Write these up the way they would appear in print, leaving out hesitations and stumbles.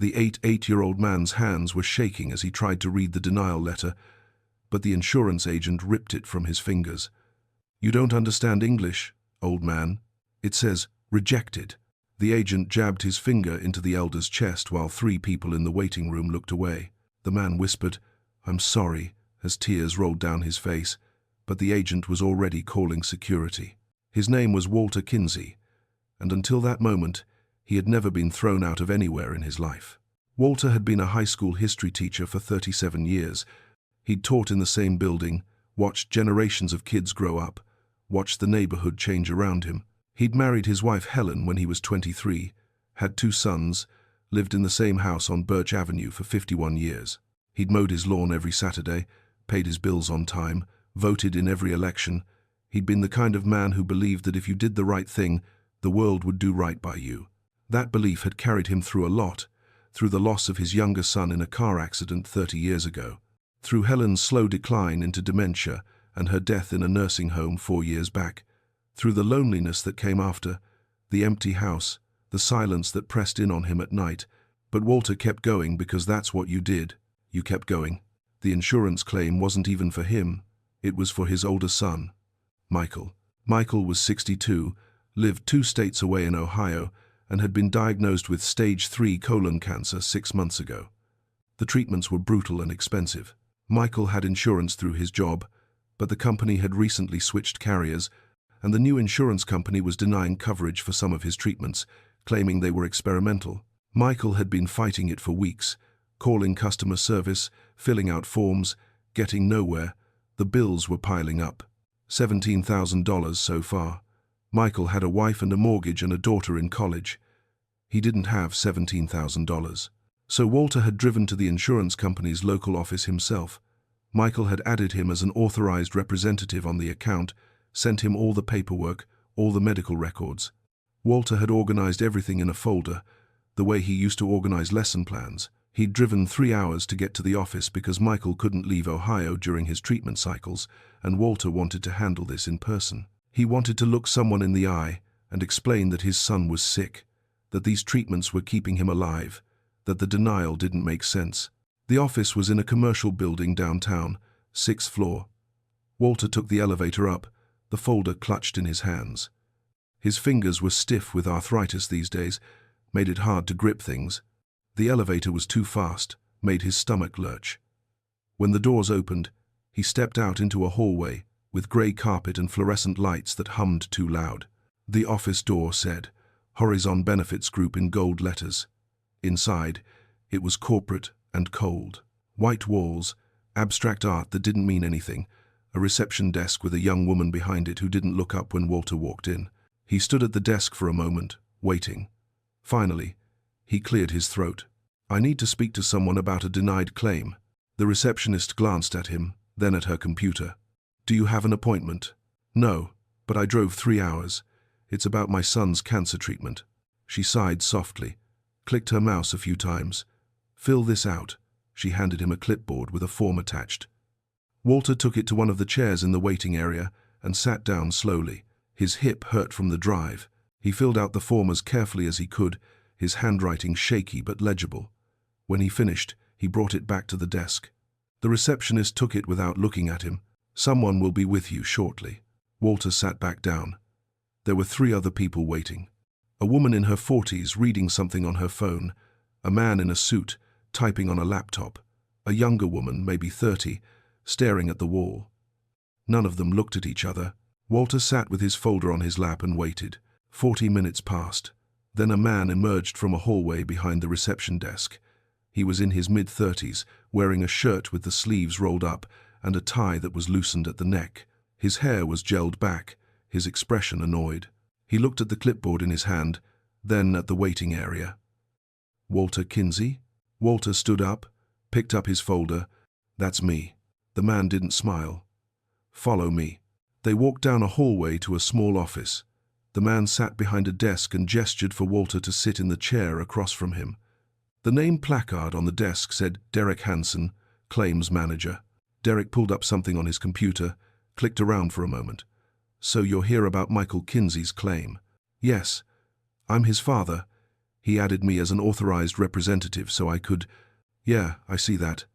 The eight-year-old man's hands were shaking as he tried to read the denial letter, but the insurance agent ripped it from his fingers. "You don't understand English, old man. It says, rejected." The agent jabbed his finger into the elder's chest while 3 people in the waiting room looked away. The man whispered, "I'm sorry," as tears rolled down his face, but the agent was already calling security. His name was Walter Kinsey, and until that moment, he had never been thrown out of anywhere in his life. Walter had been a high school history teacher for 37 years. He'd taught in the same building, watched generations of kids grow up, watched the neighborhood change around him. He'd married his wife Helen when he was 23, had 2 sons, lived in the same house on Birch Avenue for 51 years. He'd mowed his lawn every Saturday, paid his bills on time, voted in every election. He'd been the kind of man who believed that if you did the right thing, the world would do right by you. That belief had carried him through a lot, through the loss of his younger son in a car accident 30 years ago, through Helen's slow decline into dementia and her death in a nursing home 4 years back, through the loneliness that came after, the empty house, the silence that pressed in on him at night. But Walter kept going because that's what you did. You kept going. The insurance claim wasn't even for him. It was for his older son, Michael. Michael was 62, lived 2 states away in Ohio, and had been diagnosed with stage 3 colon cancer 6 months ago. The treatments were brutal and expensive. Michael had insurance through his job, but the company had recently switched carriers, and the new insurance company was denying coverage for some of his treatments, claiming they were experimental. Michael had been fighting it for weeks, calling customer service, filling out forms, getting nowhere. The bills were piling up. $17,000 so far. Michael had a wife and a mortgage and a daughter in college. He didn't have $17,000. So Walter had driven to the insurance company's local office himself. Michael had added him as an authorized representative on the account, sent him all the paperwork, all the medical records. Walter had organized everything in a folder, the way he used to organize lesson plans. He'd driven 3 hours to get to the office because Michael couldn't leave Ohio during his treatment cycles, and Walter wanted to handle this in person. He wanted to look someone in the eye and explain that his son was sick, that these treatments were keeping him alive, that the denial didn't make sense. The office was in a commercial building downtown, 6th floor. Walter took the elevator up, the folder clutched in his hands. His fingers were stiff with arthritis these days, made it hard to grip things. The elevator was too fast, made his stomach lurch. When the doors opened, he stepped out into a hallway with grey carpet and fluorescent lights that hummed too loud. The office door said, Horizon Benefits Group in gold letters. Inside, it was corporate and cold. White walls, abstract art that didn't mean anything, a reception desk with a young woman behind it who didn't look up when Walter walked in. He stood at the desk for a moment, waiting. Finally, he cleared his throat. "I need to speak to someone about a denied claim." The receptionist glanced at him, then at her computer. "Do you have an appointment?" "No, but I drove 3 hours. It's about my son's cancer treatment." She sighed softly, clicked her mouse a few times. "Fill this out." She handed him a clipboard with a form attached. Walter took it to one of the chairs in the waiting area and sat down slowly. His hip hurt from the drive. He filled out the form as carefully as he could, his handwriting shaky but legible. When he finished, he brought it back to the desk. The receptionist took it without looking at him. "Someone will be with you shortly." Walter sat back down. There were 3 other people waiting. A woman in her 40s reading something on her phone, a man in a suit typing on a laptop, a younger woman, maybe 30, staring at the wall. None of them looked at each other. Walter sat with his folder on his lap and waited. 40 minutes passed. Then a man emerged from a hallway behind the reception desk. He was in his mid-30s, wearing a shirt with the sleeves rolled up and a tie that was loosened at the neck. His hair was gelled back, his expression annoyed. He looked at the clipboard in his hand, then at the waiting area. "Walter Kinsey?" Walter stood up, picked up his folder. "That's me." The man didn't smile. "Follow me." They walked down a hallway to a small office. The man sat behind a desk and gestured for Walter to sit in the chair across from him. The name placard on the desk said Derek Hansen, Claims Manager. Derek pulled up something on his computer, clicked around for a moment. "So you're here about Michael Kinsey's claim?" "Yes. I'm his father. He added me as an authorized representative so I could— Yeah, I see that.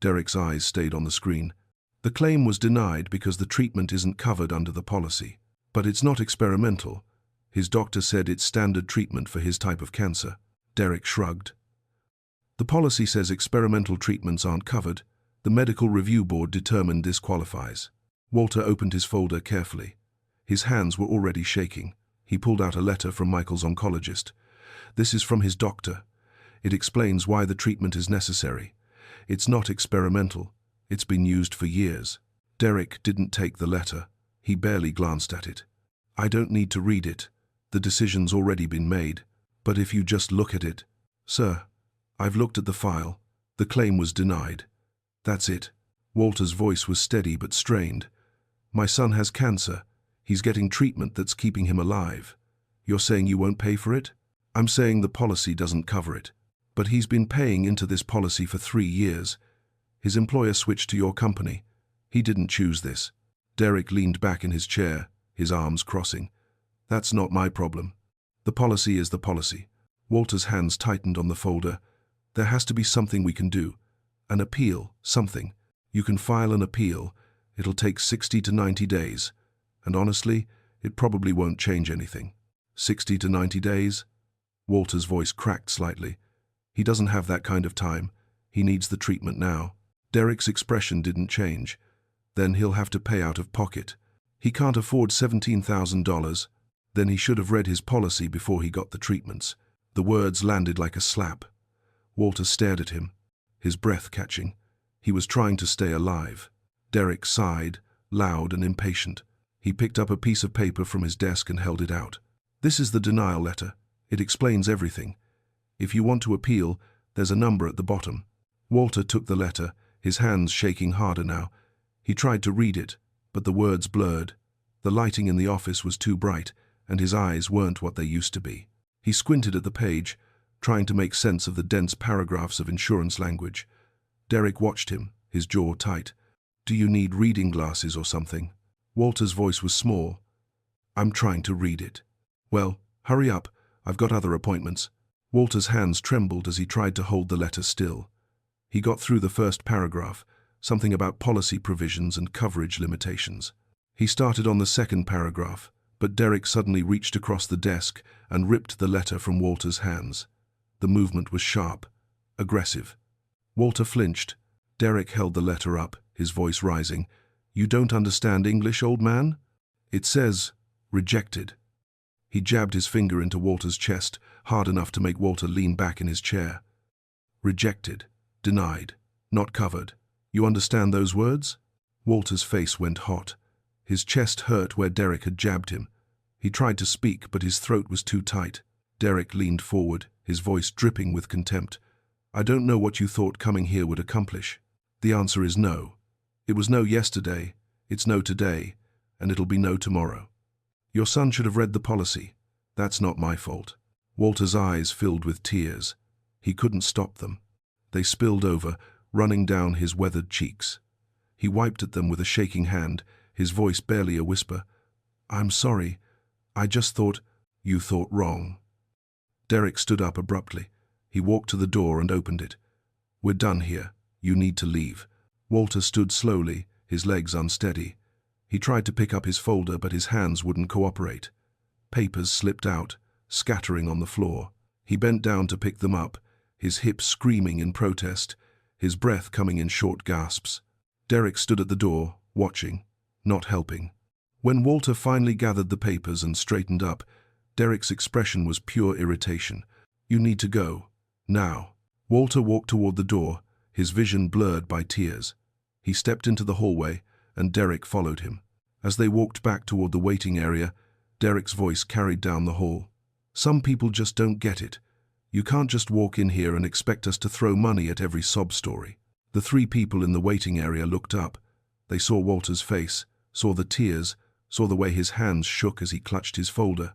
Derek's eyes stayed on the screen. The claim was denied because the treatment isn't covered under the policy. But it's not experimental. His doctor said it's standard treatment for his type of cancer. Derek shrugged. The policy says experimental treatments aren't covered. The medical review board determined this qualifies. Walter opened his folder carefully. His hands were already shaking. He pulled out a letter from Michael's oncologist. This is from his doctor. It explains why the treatment is necessary. It's not experimental. It's been used for years. Derek didn't take the letter. He barely glanced at it. I don't need to read it. The decision's already been made. But if you just look at it— Sir, I've looked at the file. The claim was denied. That's it. Walter's voice was steady but strained. My son has cancer. He's getting treatment that's keeping him alive. You're saying you won't pay for it? I'm saying the policy doesn't cover it. But he's been paying into this policy for 3 years. His employer switched to your company. He didn't choose this. Derek leaned back in his chair, his arms crossing. That's not my problem. The policy is the policy. Walter's hands tightened on the folder. There has to be something we can do. An appeal, something. You can file an appeal. It'll take 60 to 90 days. And honestly, it probably won't change anything. 60 to 90 days? Walter's voice cracked slightly. He doesn't have that kind of time. He needs the treatment now. Derek's expression didn't change. Then he'll have to pay out of pocket. He can't afford $17,000. Then he should have read his policy before he got the treatments. The words landed like a slap. Walter stared at him, his breath catching. He was trying to stay alive. Derek sighed, loud and impatient. He picked up a piece of paper from his desk and held it out. This is the denial letter. It explains everything. If you want to appeal, there's a number at the bottom. Walter took the letter, his hands shaking harder now. He tried to read it, but the words blurred. The lighting in the office was too bright, and his eyes weren't what they used to be. He squinted at the page, trying to make sense of the dense paragraphs of insurance language. Derek watched him, his jaw tight. Do you need reading glasses or something? Walter's voice was small. I'm trying to read it. Well, hurry up. I've got other appointments. Walter's hands trembled as he tried to hold the letter still. He got through the first paragraph, something about policy provisions and coverage limitations. He started on the second paragraph, but Derek suddenly reached across the desk and ripped the letter from Walter's hands. The movement was sharp, aggressive. Walter flinched. Derek held the letter up, his voice rising. You don't understand English, old man? It says, rejected. He jabbed his finger into Walter's chest, hard enough to make Walter lean back in his chair. Rejected, denied, not covered. You understand those words? Walter's face went hot. His chest hurt where Derek had jabbed him. He tried to speak, but his throat was too tight. Derek leaned forward, his voice dripping with contempt. I don't know what you thought coming here would accomplish. The answer is no. It was no yesterday, it's no today, and it'll be no tomorrow. Your son should have read the policy. That's not my fault. Walter's eyes filled with tears. He couldn't stop them. They spilled over, running down his weathered cheeks. He wiped at them with a shaking hand, his voice barely a whisper. I'm sorry. I just thought— You thought wrong. Derek stood up abruptly. He walked to the door and opened it. We're done here. You need to leave. Walter stood slowly, his legs unsteady. He tried to pick up his folder, but his hands wouldn't cooperate. Papers slipped out, scattering on the floor. He bent down to pick them up, his hips screaming in protest, his breath coming in short gasps. Derek stood at the door, watching, not helping. When Walter finally gathered the papers and straightened up, Derek's expression was pure irritation. You need to go. Now. Walter walked toward the door, his vision blurred by tears. He stepped into the hallway, and Derek followed him. As they walked back toward the waiting area, Derek's voice carried down the hall. Some people just don't get it. You can't just walk in here and expect us to throw money at every sob story. The 3 people in the waiting area looked up. They saw Walter's face, saw the tears, saw the way his hands shook as he clutched his folder.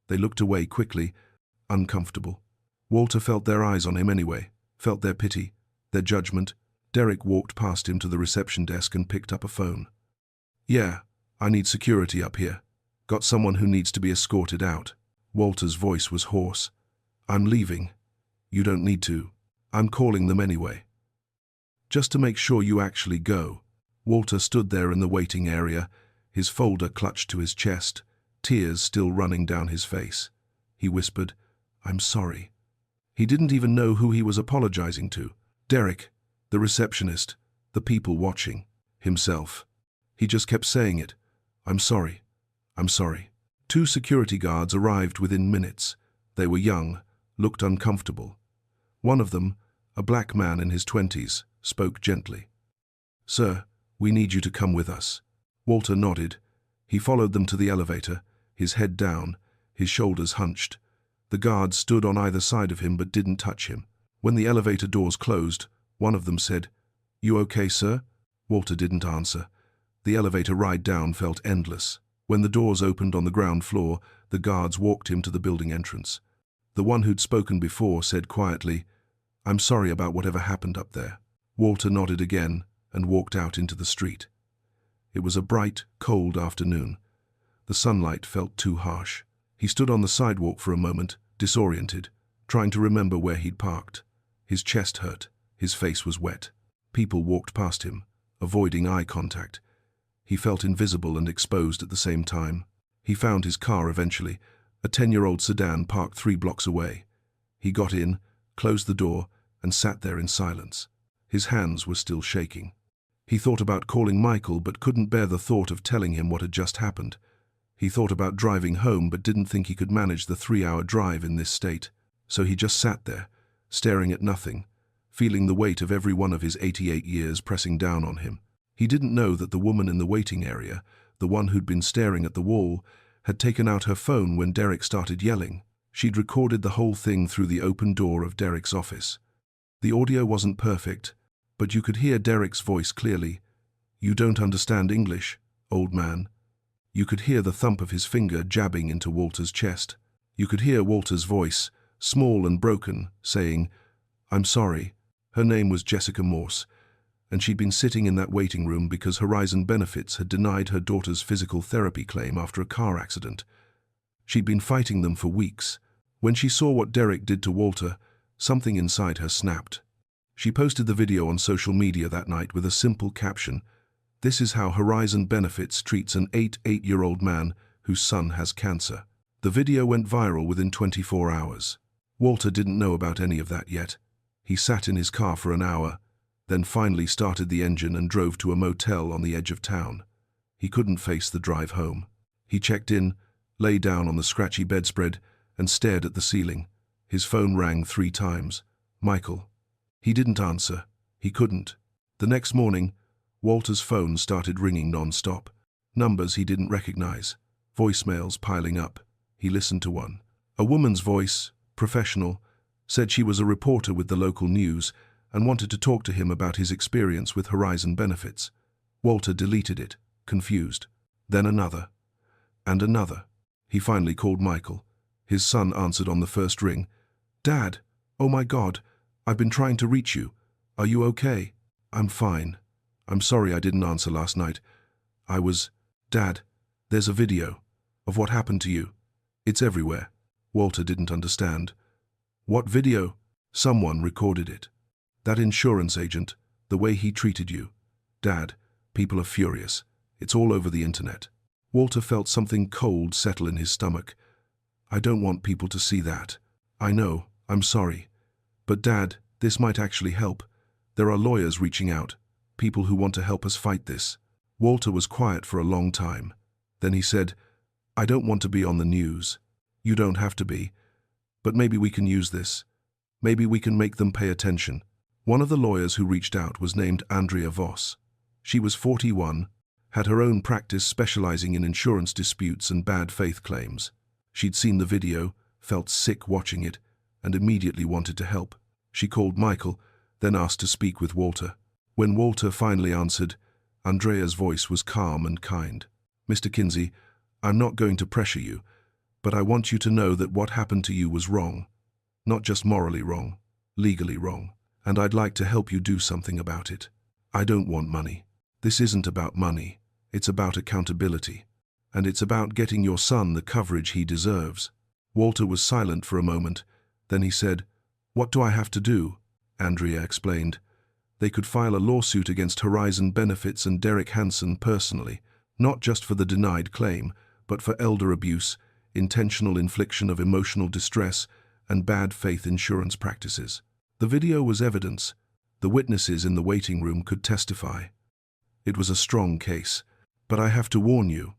They looked away quickly, uncomfortable. Walter felt their eyes on him anyway, felt their pity, their judgment. Derek walked past him to the reception desk and picked up a phone. Yeah, I need security up here. Got someone who needs to be escorted out. Walter's voice was hoarse. I'm leaving. You don't need to. I'm calling them anyway. Just to make sure you actually go. Walter stood there in the waiting area, his folder clutched to his chest, tears still running down his face. He whispered, I'm sorry. He didn't even know who he was apologizing to. Derek, the receptionist, the people watching, himself. He just kept saying it. I'm sorry. I'm sorry. 2 security guards arrived within minutes. They were young, looked uncomfortable. One of them, a black man in his 20s, spoke gently. Sir, we need you to come with us. Walter nodded. He followed them to the elevator, his head down, his shoulders hunched. The guards stood on either side of him but didn't touch him. When the elevator doors closed, one of them said, You okay, sir? Walter didn't answer. The elevator ride down felt endless. When the doors opened on the ground floor, the guards walked him to the building entrance. The one who'd spoken before said quietly, I'm sorry about whatever happened up there. Walter nodded again and walked out into the street. It was a bright, cold afternoon. The sunlight felt too harsh. He stood on the sidewalk for a moment, disoriented, trying to remember where he'd parked. His chest hurt. His face was wet. People walked past him, avoiding eye contact. He felt invisible and exposed at the same time. He found his car eventually, a 10-year-old sedan parked 3 blocks away. He got in, closed the door, and sat there in silence. His hands were still shaking. He thought about calling Michael but couldn't bear the thought of telling him what had just happened. He thought about driving home but didn't think he could manage the 3-hour drive in this state. So he just sat there, staring at nothing, feeling the weight of every one of his 88 years pressing down on him. He didn't know that the woman in the waiting area, the one who'd been staring at the wall, had taken out her phone when Derek started yelling. She'd recorded the whole thing through the open door of Derek's office. The audio wasn't perfect, but you could hear Derek's voice clearly. You don't understand English, old man. You could hear the thump of his finger jabbing into Walter's chest. You could hear Walter's voice, small and broken, saying, I'm sorry. Her name was Jessica Morse, and she'd been sitting in that waiting room because Horizon Benefits had denied her daughter's physical therapy claim after a car accident. She'd been fighting them for weeks. When she saw what Derek did to Walter, something inside her snapped. She posted the video on social media that night with a simple caption, This is how Horizon Benefits treats an 88-year-old man whose son has cancer. The video went viral within 24 hours. Walter didn't know about any of that yet. He sat in his car for an hour, then finally started the engine and drove to a motel on the edge of town. He couldn't face the drive home. He checked in, lay down on the scratchy bedspread, and stared at the ceiling. His phone rang 3 times. Michael. He didn't answer. He couldn't. The next morning, Walter's phone started ringing non-stop. Numbers he didn't recognize. Voicemails piling up. He listened to one. A woman's voice, professional, said she was a reporter with the local news and wanted to talk to him about his experience with Horizon Benefits. Walter deleted it, confused. Then another. And another. He finally called Michael. His son answered on the first ring. Dad, oh my God, I've been trying to reach you. Are you okay? I'm fine. I'm sorry I didn't answer last night. Dad, there's a video of what happened to you. It's everywhere. Walter didn't understand. What video? Someone recorded it. That insurance agent, the way he treated you. Dad, people are furious. It's all over the internet. Walter felt something cold settle in his stomach. I don't want people to see that. I know, I'm sorry. But Dad, this might actually help. There are lawyers reaching out, people who want to help us fight this. Walter was quiet for a long time. Then he said, I don't want to be on the news. You don't have to be. But maybe we can use this. Maybe we can make them pay attention. One of the lawyers who reached out was named Andrea Voss. She was 41, had her own practice specializing in insurance disputes and bad faith claims. She'd seen the video, felt sick watching it, and immediately wanted to help. She called Michael, then asked to speak with Walter. When Walter finally answered, Andrea's voice was calm and kind. Mr. Kinsey, I'm not going to pressure you, but I want you to know that what happened to you was wrong. Not just morally wrong, legally wrong. And I'd like to help you do something about it. I don't want money. This isn't about money. It's about accountability. And it's about getting your son the coverage he deserves. Walter was silent for a moment, Then he said, "What do I have to do?" Andrea explained. They could file a lawsuit against Horizon Benefits and Derek Hansen personally, not just for the denied claim, but for elder abuse, intentional infliction of emotional distress, and bad faith insurance practices. The video was evidence. The witnesses in the waiting room could testify. It was a strong case. "But I have to warn you,"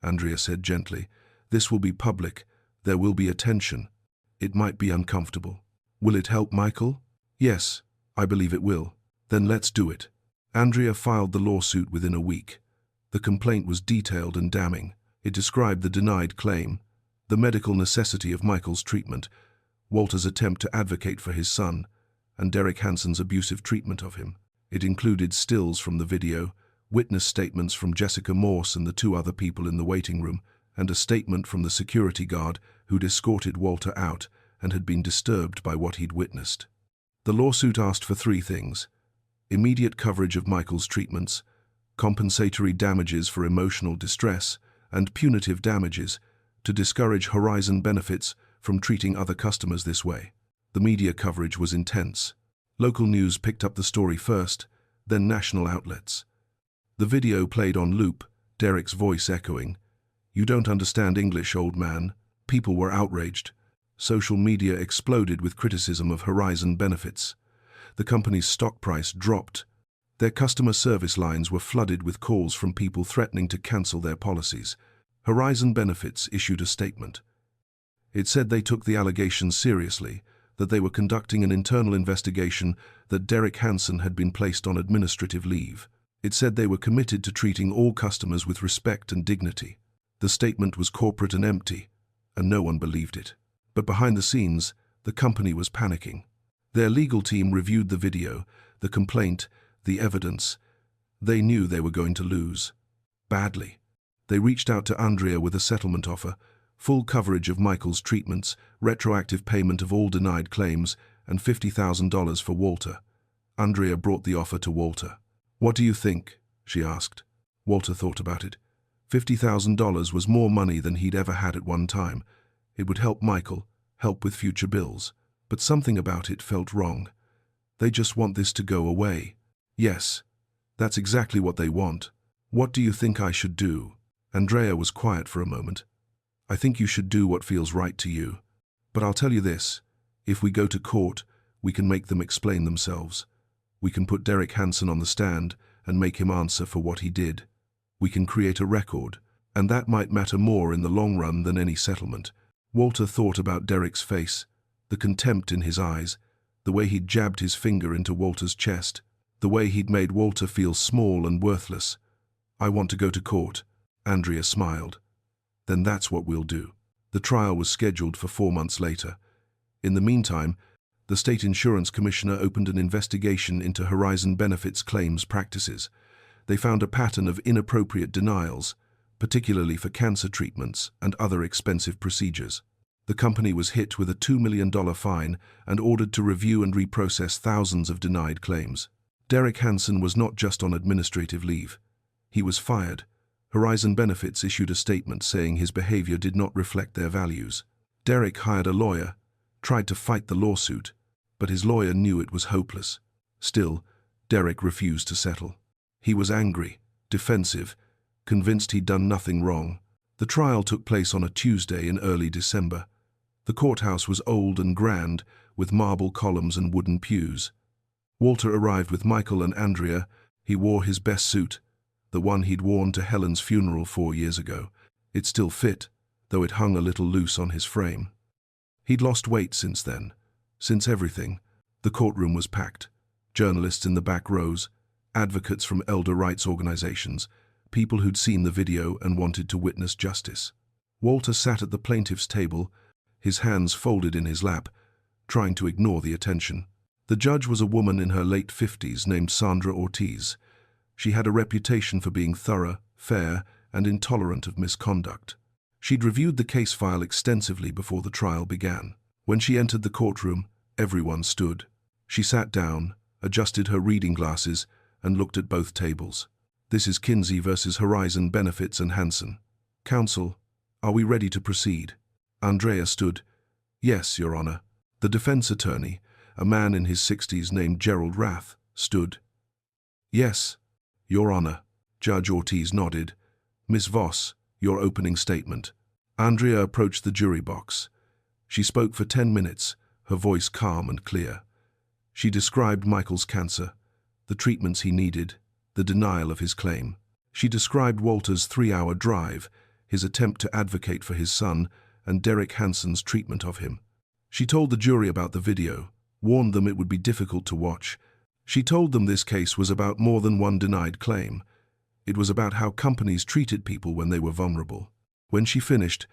Andrea said gently. "This will be public. There will be attention. It might be uncomfortable. Will it help Michael?" "Yes, I believe it will." "Then let's do it." Andrea filed the lawsuit within a week. The complaint was detailed and damning. It described the denied claim, the medical necessity of Michael's treatment, Walter's attempt to advocate for his son, and Derek Hansen's abusive treatment of him. It included stills from the video, witness statements from Jessica Morse and the two other people in the waiting room, and a statement from the security guard who'd escorted Walter out and had been disturbed by what he'd witnessed. The lawsuit asked for three things: immediate coverage of Michael's treatments, compensatory damages for emotional distress, and punitive damages to discourage Horizon Benefits from treating other customers this way. The media coverage was intense. Local news picked up the story first, then national outlets. The video played on loop, Derek's voice echoing, "You don't understand English, old man." People were outraged. Social media exploded with criticism of Horizon Benefits. The company's stock price dropped. Their customer service lines were flooded with calls from people threatening to cancel their policies. Horizon Benefits issued a statement. It said they took the allegations seriously, that they were conducting an internal investigation, that Derek Hansen had been placed on administrative leave. It said they were committed to treating all customers with respect and dignity. The statement was corporate and empty, and no one believed it. But behind the scenes, the company was panicking. Their legal team reviewed the video, the complaint, the evidence. They knew they were going to lose. Badly. They reached out to Andrea with a settlement offer, full coverage of Michael's treatments, retroactive payment of all denied claims, and $50,000 for Walter. Andrea brought the offer to Walter. "What do you think?" she asked. Walter thought about it. $50,000 was more money than he'd ever had at one time. It would help Michael, help with future bills. But something about it felt wrong. They just want this to go away. Yes, that's exactly what they want. "What do you think I should do?" Andrea was quiet for a moment. "I think you should do what feels right to you. But I'll tell you this, if we go to court, we can make them explain themselves. We can put Derek Hansen on the stand and make him answer for what he did. We can create a record, and that might matter more in the long run than any settlement." Walter thought about Derek's face, the contempt in his eyes, the way he'd jabbed his finger into Walter's chest, the way he'd made Walter feel small and worthless. "I want to go to court." Andrea smiled. "Then that's what we'll do." The trial was scheduled for 4 months later. In the meantime, the state insurance commissioner opened an investigation into Horizon Benefits claims practices. They found a pattern of inappropriate denials, particularly for cancer treatments and other expensive procedures. The company was hit with a $2 million fine and ordered to review and reprocess thousands of denied claims. Derek Hansen was not just on administrative leave. He was fired. Horizon Benefits issued a statement saying his behavior did not reflect their values. Derek hired a lawyer, tried to fight the lawsuit, but his lawyer knew it was hopeless. Still, Derek refused to settle. He was angry, defensive, convinced he'd done nothing wrong. The trial took place on a Tuesday in early December. The courthouse was old and grand, with marble columns and wooden pews. Walter arrived with Michael and Andrea. He wore his best suit, the one he'd worn to Helen's funeral 4 years ago. It still fit, though it hung a little loose on his frame. He'd lost weight since then, since everything. The courtroom was packed. Journalists in the back rows, advocates from elder rights organizations, people who'd seen the video and wanted to witness justice. Walter sat at the plaintiff's table, his hands folded in his lap, trying to ignore the attention. The judge was a woman in her late 50s named Sandra Ortiz. She had a reputation for being thorough, fair, and intolerant of misconduct. She'd reviewed the case file extensively before the trial began. When she entered the courtroom, everyone stood. She sat down, adjusted her reading glasses, and looked at both tables. "This is Kinsey versus Horizon Benefits and Hansen. Counsel, are we ready to proceed?" Andrea stood. "Yes, Your Honor." The defense attorney, a man in his 60s named Gerald Rath, stood. "Yes, Your Honor." Judge Ortiz nodded. "Miss Voss, your opening statement." Andrea approached the jury box. She spoke for 10 minutes, her voice calm and clear. She described Michael's cancer, the treatments he needed, the denial of his claim. She described Walter's 3-hour drive, his attempt to advocate for his son, and Derek Hansen's treatment of him. She told the jury about the video, warned them it would be difficult to watch. She told them this case was about more than one denied claim. It was about how companies treated people when they were vulnerable. When she finished,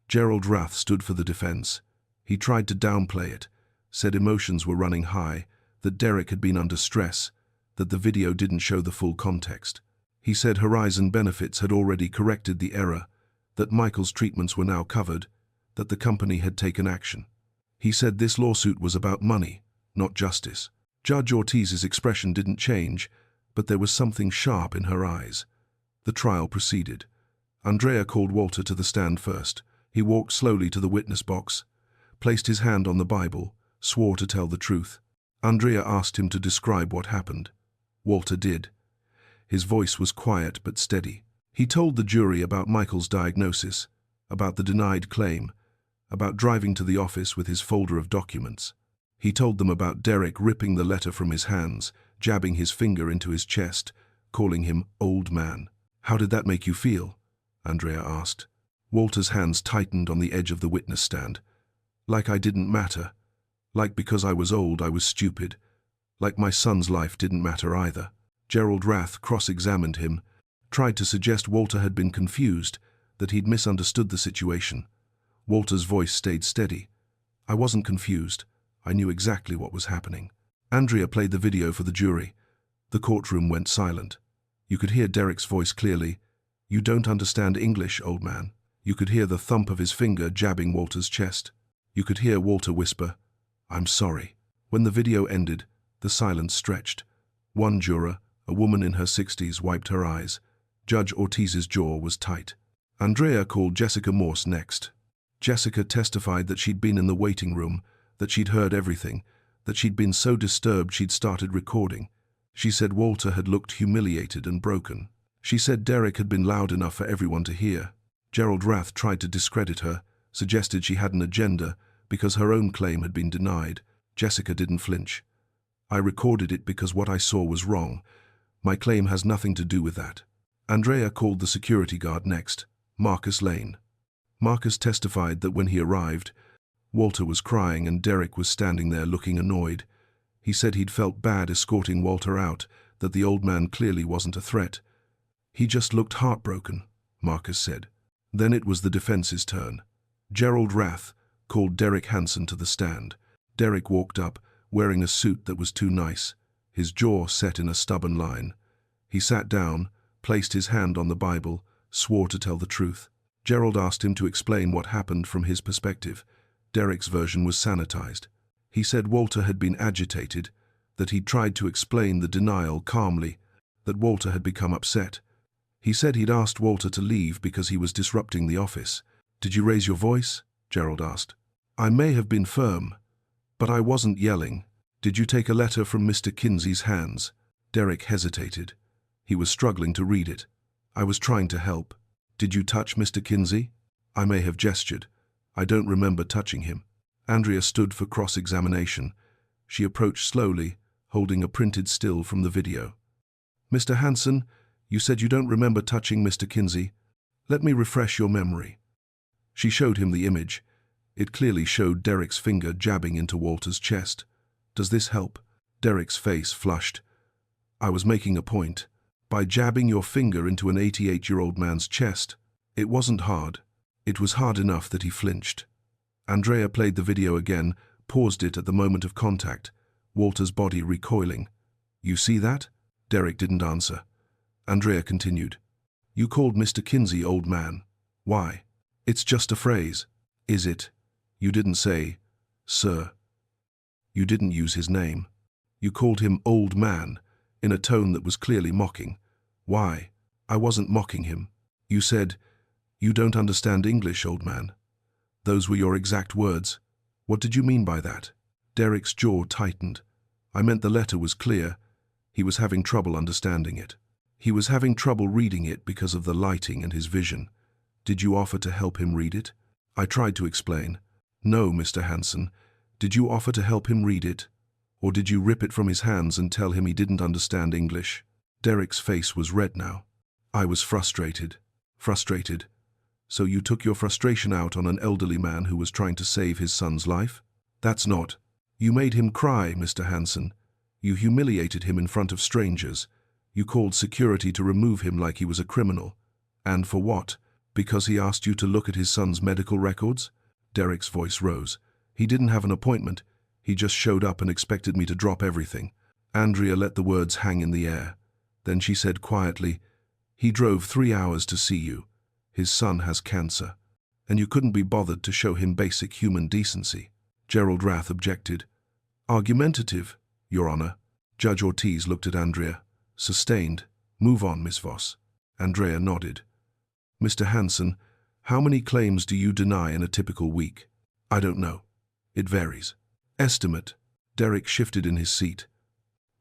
Gerald Rath stood for the defense. He tried to downplay it, said emotions were running high, that Derek had been under stress, that the video didn't show the full context. He said Horizon Benefits had already corrected the error, that Michael's treatments were now covered, that the company had taken action. He said this lawsuit was about money, not justice. Judge Ortiz's expression didn't change, but there was something sharp in her eyes. The trial proceeded. Andrea called Walter to the stand first. He walked slowly to the witness box, placed his hand on the Bible, swore to tell the truth. Andrea asked him to describe what happened. Walter did. His voice was quiet but steady. He told the jury about Michael's diagnosis, about the denied claim, about driving to the office with his folder of documents. He told them about Derek ripping the letter from his hands, jabbing his finger into his chest, calling him old man. "How did that make you feel?" Andrea asked. Walter's hands tightened on the edge of the witness stand. "Like I didn't matter. Like because I was old, I was stupid. Like my son's life didn't matter either." Gerald Rath cross-examined him, tried to suggest Walter had been confused, that he'd misunderstood the situation. Walter's voice stayed steady. "I wasn't confused. I knew exactly what was happening." Andrea played the video for the jury. The courtroom went silent. You could hear Derek's voice clearly. "You don't understand English, old man." You could hear the thump of his finger jabbing Walter's chest. You could hear Walter whisper, "I'm sorry." When the video ended, the silence stretched. One juror, a woman in her 60s, wiped her eyes. Judge Ortiz's jaw was tight. Andrea called Jessica Morse next. Jessica testified that she'd been in the waiting room, that she'd heard everything, that she'd been so disturbed she'd started recording. She said Walter had looked humiliated and broken. She said Derek had been loud enough for everyone to hear. Gerald Rath tried to discredit her, suggested she had an agenda because her own claim had been denied. Jessica didn't flinch. "I recorded it because what I saw was wrong. My claim has nothing to do with that." Andrea called the security guard next, Marcus Lane. Marcus testified that when he arrived, Walter was crying and Derek was standing there looking annoyed. He said he'd felt bad escorting Walter out, that the old man clearly wasn't a threat. "He just looked heartbroken," Marcus said. Then it was the defense's turn. Gerald Rath called Derek Hansen to the stand. Derek walked up, wearing a suit that was too nice, his jaw set in a stubborn line. He sat down, placed his hand on the Bible, swore to tell the truth. Gerald asked him to explain what happened from his perspective. Derek's version was sanitized. He said Walter had been agitated, that he'd tried to explain the denial calmly, that Walter had become upset. He said he'd asked Walter to leave because he was disrupting the office. "Did you raise your voice?" Gerald asked. "I may have been firm, but I wasn't yelling." "Did you take a letter from Mr. Kinsey's hands?" Derek hesitated. He was struggling to read it. "I was trying to help." "Did you touch Mr. Kinsey?" "I may have gestured. I don't remember touching him." Andrea stood for cross-examination. She approached slowly, holding a printed still from the video. "Mr. Hansen, you said you don't remember touching Mr. Kinsey. Let me refresh your memory." She showed him the image. It clearly showed Derek's finger jabbing into Walter's chest. "Does this help?" Derek's face flushed. "I was making a point. By jabbing your finger into an 88-year-old man's chest, it wasn't hard. It was hard enough that he flinched." Andrea played the video again, paused it at the moment of contact, Walter's body recoiling. "You see that?" Derek didn't answer. Andrea continued. "You called Mr. Kinsey old man. Why?" "It's just a phrase." "Is it? You didn't say, 'Sir.' You didn't use his name. You called him old man, in a tone that was clearly mocking. Why?" "I wasn't mocking him. You said, 'You don't understand English, old man.' Those were your exact words. What did you mean by that?" Derek's jaw tightened. I meant the letter was clear. He was having trouble understanding it. He was having trouble reading it because of the lighting and his vision. Did you offer to help him read it? I tried to explain. No, Mr. Hansen. Did you offer to help him read it? Or did you rip it from his hands and tell him he didn't understand English? Derek's face was red now. I was frustrated. Frustrated. So you took your frustration out on an elderly man who was trying to save his son's life? That's not. You made him cry, Mr. Hansen. You humiliated him in front of strangers. You called security to remove him like he was a criminal. And for what? Because he asked you to look at his son's medical records? Derek's voice rose. He didn't have an appointment. He just showed up and expected me to drop everything. Andrea let the words hang in the air. Then she said quietly, "He drove 3 hours to see you. His son has cancer. And you couldn't be bothered to show him basic human decency." Gerald Rath objected. "Argumentative, Your Honor." Judge Ortiz looked at Andrea. "Sustained. Move on, Miss Voss." Andrea nodded. "Mr. Hansen, how many claims do you deny in a typical week?" "I don't know. It varies." "Estimate." Derek shifted in his seat.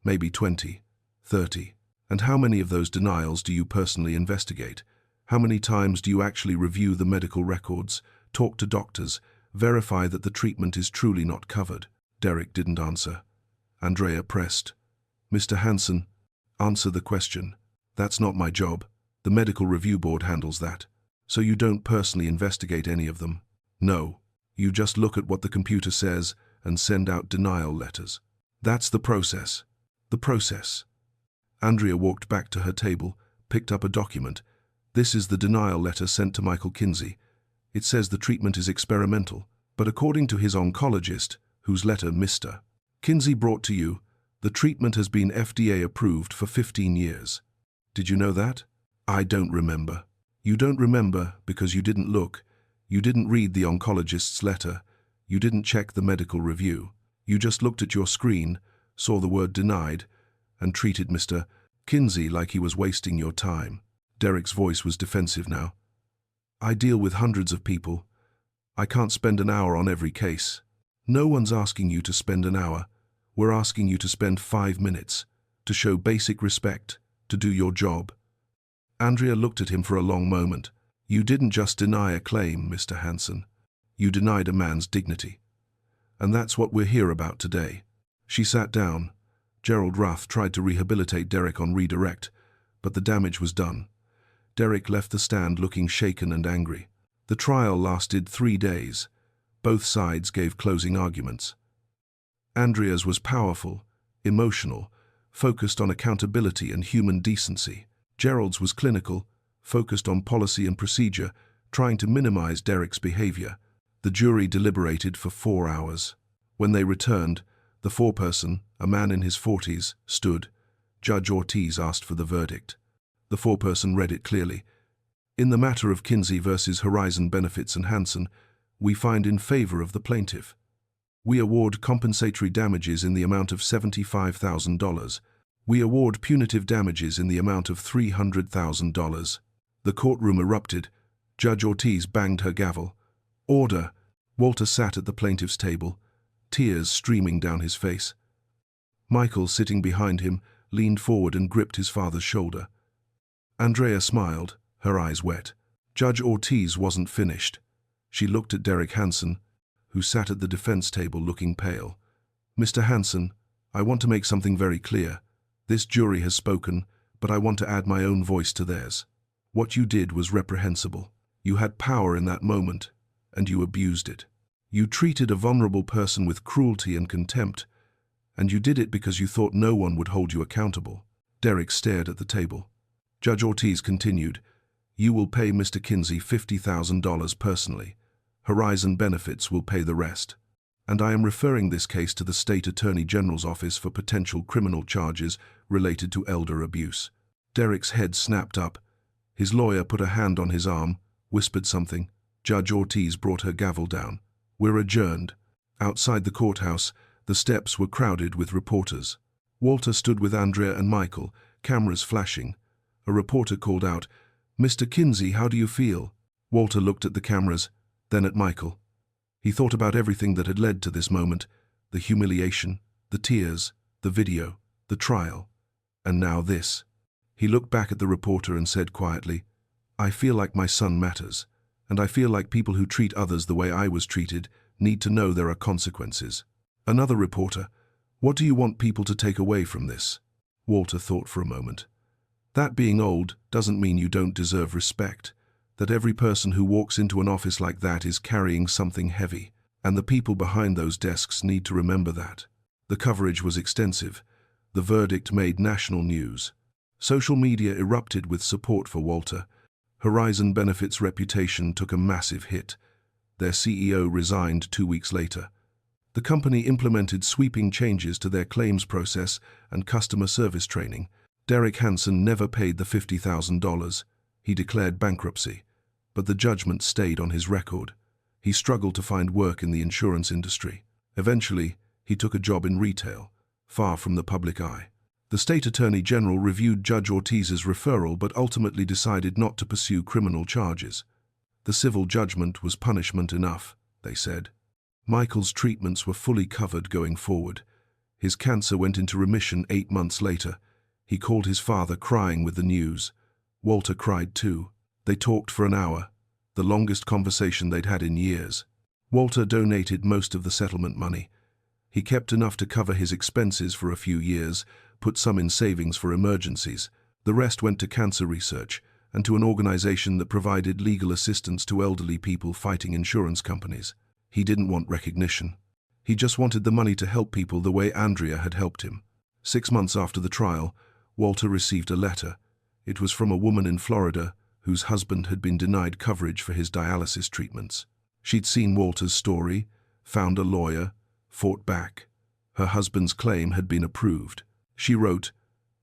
"Maybe 20, 30. And how many of those denials do you personally investigate? How many times do you actually review the medical records, talk to doctors, verify that the treatment is truly not covered?" Derek didn't answer. Andrea pressed. "Mr. Hansen, answer the question." "That's not my job. The medical review board handles that." "So you don't personally investigate any of them?" "No. You just look at what the computer says and send out denial letters." "That's the process." "The process." Andrea walked back to her table, picked up a document. "This is the denial letter sent to Michael Kinsey. It says the treatment is experimental, but according to his oncologist, whose letter Mr. Kinsey brought to you, the treatment has been FDA approved for 15 years. Did you know that?" "I don't remember." "You don't remember because you didn't look. You didn't read the oncologist's letter. You didn't check the medical review. You just looked at your screen, saw the word denied, and treated Mr. Kinsey like he was wasting your time." Derek's voice was defensive now. "I deal with hundreds of people. I can't spend an hour on every case." "No one's asking you to spend an hour. We're asking you to spend 5 minutes, to show basic respect, to do your job." Andrea looked at him for a long moment. "You didn't just deny a claim, Mr. Hansen. You denied a man's dignity. And that's what we're here about today." She sat down. Gerald Rath tried to rehabilitate Derek on redirect, but the damage was done. Derek left the stand looking shaken and angry. The trial lasted 3 days. Both sides gave closing arguments. Andrea's was powerful, emotional, focused on accountability and human decency. Gerald's was clinical, focused on policy and procedure, trying to minimize Derek's behavior. The jury deliberated for 4 hours. When they returned, the foreperson, a man in his 40s, stood. Judge Ortiz asked for the verdict. The foreperson read it clearly. "In the matter of Kinsey versus Horizon Benefits and Hansen, we find in favor of the plaintiff. We award compensatory damages in the amount of $75,000. We award punitive damages in the amount of $300,000. The courtroom erupted. Judge Ortiz banged her gavel. "Order!" Walter sat at the plaintiff's table, tears streaming down his face. Michael, sitting behind him, leaned forward and gripped his father's shoulder. Andrea smiled, her eyes wet. Judge Ortiz wasn't finished. She looked at Derek Hansen, who sat at the defense table looking pale. "Mr. Hansen, I want to make something very clear. This jury has spoken, but I want to add my own voice to theirs. What you did was reprehensible. You had power in that moment, and you abused it. You treated a vulnerable person with cruelty and contempt, and you did it because you thought no one would hold you accountable." Derek stared at the table. Judge Ortiz continued, "You will pay Mr. Kinsey $50,000 personally. Horizon Benefits will pay the rest. And I am referring this case to the State Attorney General's office for potential criminal charges related to elder abuse." Derek's head snapped up. His lawyer put a hand on his arm, whispered something. Judge Ortiz brought her gavel down. "We're adjourned." Outside the courthouse, the steps were crowded with reporters. Walter stood with Andrea and Michael, cameras flashing. A reporter called out, "Mr. Kinsey, how do you feel?" Walter looked at the cameras, then at Michael. He thought about everything that had led to this moment, The humiliation, the tears, the video, the trial. And now this. He looked back at the reporter and said quietly, "I feel like my son matters, and I feel like people who treat others the way I was treated need to know there are consequences." Another reporter, "What do you want people to take away from this?" Walter thought for a moment. "That being old doesn't mean you don't deserve respect, that every person who walks into an office like that is carrying something heavy, and the people behind those desks need to remember that." The coverage was extensive. The verdict made national news. Social media erupted with support for Walter. Horizon Benefits' reputation took a massive hit. Their CEO resigned 2 weeks later. The company implemented sweeping changes to their claims process and customer service training. Derek Hansen never paid the $50,000. He declared bankruptcy, but the judgment stayed on his record. He struggled to find work in the insurance industry. Eventually, he took a job in retail, far from the public eye. The state attorney general reviewed Judge Ortiz's referral but ultimately decided not to pursue criminal charges. The civil judgment was punishment enough, they said. Michael's treatments were fully covered going forward. His cancer went into remission 8 months later. He called his father, crying with the news. Walter cried too. They talked for an hour, the longest conversation they'd had in years. Walter donated most of the settlement money. He kept enough to cover his expenses for a few years, put some in savings for emergencies. The rest went to cancer research and to an organization that provided legal assistance to elderly people fighting insurance companies. He didn't want recognition. He just wanted the money to help people the way Andrea had helped him. 6 months after the trial, Walter received a letter. It was from a woman in Florida whose husband had been denied coverage for his dialysis treatments. She'd seen Walter's story, found a lawyer, fought back. Her husband's claim had been approved. She wrote,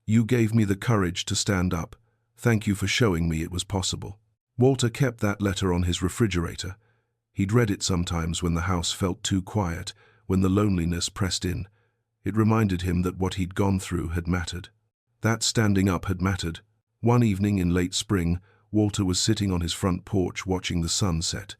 "You gave me the courage to stand up. Thank you for showing me it was possible." Walter kept that letter on his refrigerator. He'd read it sometimes when the house felt too quiet, when the loneliness pressed in. It reminded him that what he'd gone through had mattered. That standing up had mattered. One evening in late spring, Walter was sitting on his front porch watching the sun set.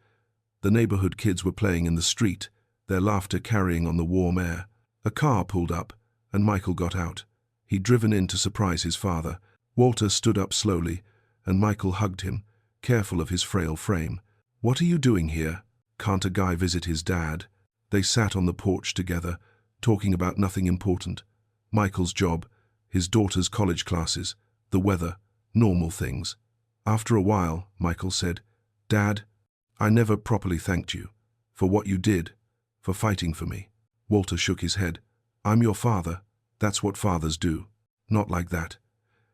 The neighborhood kids were playing in the street, their laughter carrying on the warm air. A car pulled up, and Michael got out. He'd driven in to surprise his father. Walter stood up slowly, and Michael hugged him, careful of his frail frame. "What are you doing here? Can't a guy visit his dad?" They sat on the porch together, talking about nothing important. Michael's job, his daughter's college classes, the weather, normal things. After a while, Michael said, "Dad, I never properly thanked you for what you did, for fighting for me." Walter shook his head. "I'm your father. That's what fathers do." "Not like that.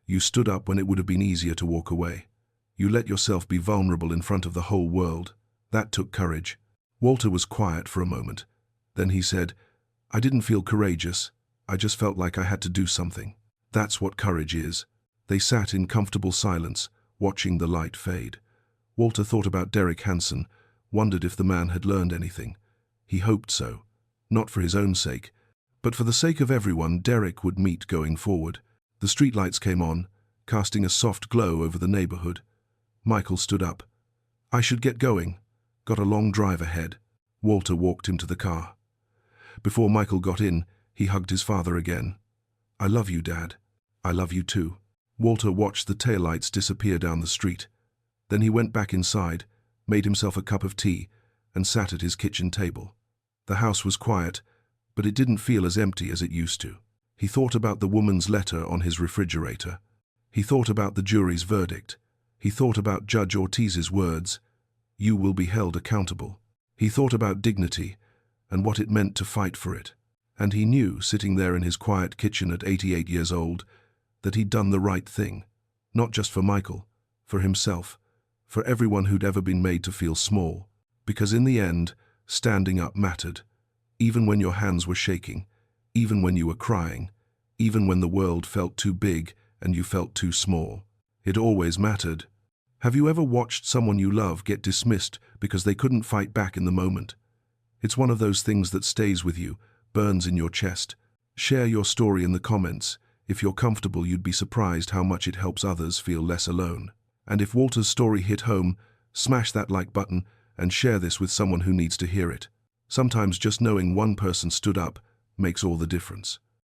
You stood up when it would have been easier to walk away. You let yourself be vulnerable in front of the whole world. That took courage." Walter was quiet for a moment. Then he said, "I didn't feel courageous. I just felt like I had to do something. That's what courage is." They sat in comfortable silence, watching the light fade. Walter thought about Derek Hansen, wondered if the man had learned anything. He hoped so. Not for his own sake, but for the sake of everyone Derek would meet going forward. The streetlights came on, casting a soft glow over the neighborhood. Michael stood up. "I should get going. Got a long drive ahead." Walter walked him to the car. Before Michael got in, he hugged his father again. "I love you, Dad. I love you too." Walter watched the taillights disappear down the street. Then he went back inside, made himself a cup of tea, and sat at his kitchen table. The house was quiet, but it didn't feel as empty as it used to. He thought about the woman's letter on his refrigerator. He thought about the jury's verdict. He thought about Judge Ortiz's words, "You will be held accountable." He thought about dignity and what it meant to fight for it. And he knew, sitting there in his quiet kitchen at 88 years old, that he'd done the right thing, not just for Michael, for himself, for everyone who'd ever been made to feel small. Because in the end, standing up mattered, even when your hands were shaking, even when you were crying, even when the world felt too big and you felt too small. It always mattered. Have you ever watched someone you love get dismissed because they couldn't fight back in the moment? It's one of those things that stays with you, burns in your chest. Share your story in the comments. If you're comfortable, you'd be surprised how much it helps others feel less alone. And if Walter's story hit home, smash that like button and share this with someone who needs to hear it. Sometimes just knowing one person stood up makes all the difference.